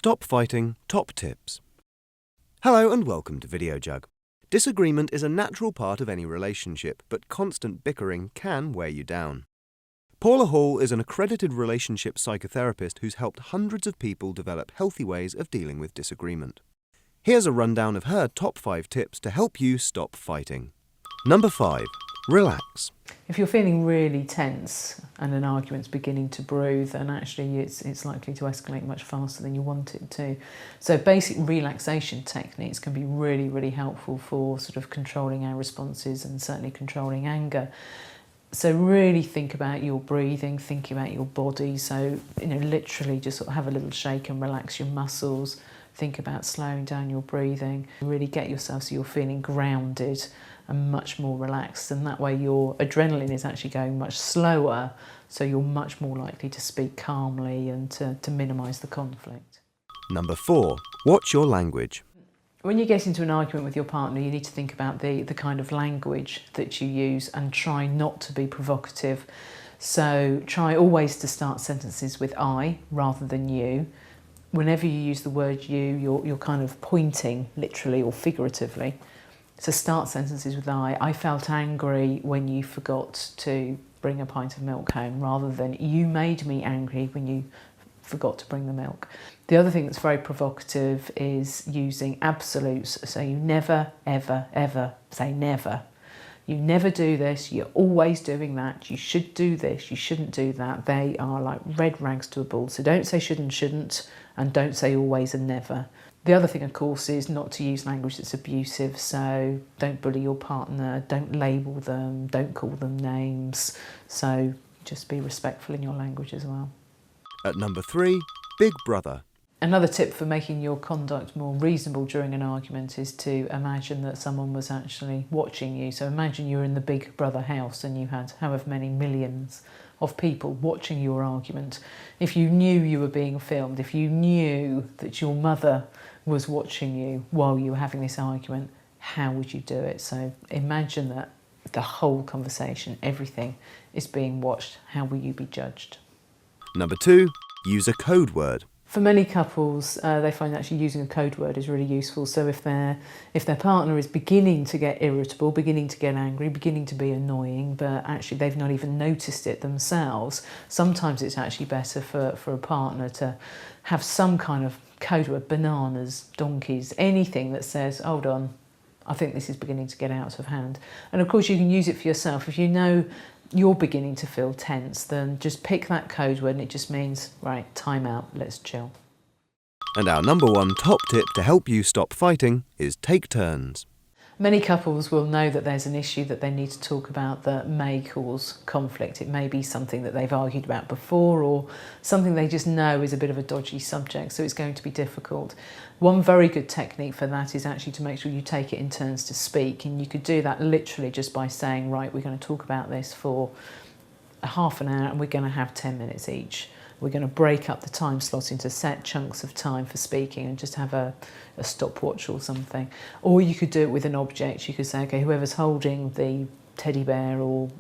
Stop Fighting Top Tips. Hello and welcome to Videojug. Disagreement is a natural part of any relationship, but constant bickering can wear you down. Paula Hall is an accredited relationship psychotherapist who's helped hundreds of people develop healthy ways of dealing with disagreement. Here's a rundown of her top 5 tips to help you stop fighting. Number 5. Relax. If you're feeling really tense and an argument's beginning to brew, then actually it's likely to escalate much faster than you want it to. So basic relaxation techniques can be really, really helpful for sort of controlling our responses and certainly controlling anger. So really think about your breathing, think about your body. So, literally just sort of have a little shake and relax your muscles. Think about slowing down your breathing. Really get yourself so you're feeling grounded and much more relaxed, and that way your adrenaline is actually going much slower, so you're much more likely to speak calmly and to minimise the conflict. Number 4. Watch your language. When you get into an argument with your partner, you need to think about the kind of language that you use and try not to be provocative. So try always to start sentences with I rather than you. Whenever you use the word you, you're kind of pointing literally or figuratively. So start sentences with I felt angry when you forgot to bring a pint of milk home, rather than you made me angry when you forgot to bring the milk. The other thing that's very provocative is using absolutes. So you never, ever, ever say never. You never do this, you're always doing that, you should do this, you shouldn't do that. They are like red rags to a bull. So don't say should and shouldn't, and don't say always and never. The other thing, of course, is not to use language that's abusive. So don't bully your partner, don't label them, don't call them names. So just be respectful in your language as well. At number 3, Big Brother. Another tip for making your conduct more reasonable during an argument is to imagine that someone was actually watching you. So imagine you're in the Big Brother house and you had however many millions of people watching your argument. If you knew you were being filmed, if you knew that your mother was watching you while you were having this argument, how would you do it? So imagine that the whole conversation, everything is being watched. How will you be judged? Number 2, use a code word. For many couples, they find actually using a code word is really useful. So if their partner is beginning to get irritable, beginning to get angry, beginning to be annoying, but actually they've not even noticed it themselves, sometimes it's actually better for a partner to have some kind of code word, bananas, donkeys, anything that says, hold on, I think this is beginning to get out of hand. And of course you can use it for yourself. If you know you're beginning to feel tense, then just pick that code word and it just means, right, time out, let's chill. And our number 1 top tip to help you stop fighting is take turns. Many couples will know that there's an issue that they need to talk about that may cause conflict. It may be something that they've argued about before or something they just know is a bit of a dodgy subject, so it's going to be difficult. One very good technique for that is actually to make sure you take it in turns to speak, and you could do that literally just by saying, right, we're going to talk about this for a half an hour and we're going to have 10 minutes each. We're going to break up the time slot into set chunks of time for speaking and just have a stopwatch or something. Or you could do it with an object. You could say, okay, whoever's holding the teddy bear or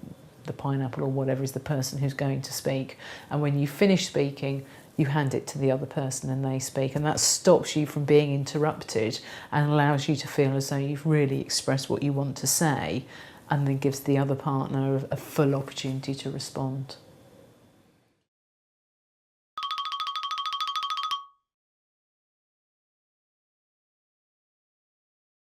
the pineapple or whatever is the person who's going to speak. And when you finish speaking, you hand it to the other person and they speak. And that stops you from being interrupted and allows you to feel as though you've really expressed what you want to say, and then gives the other partner a full opportunity to respond.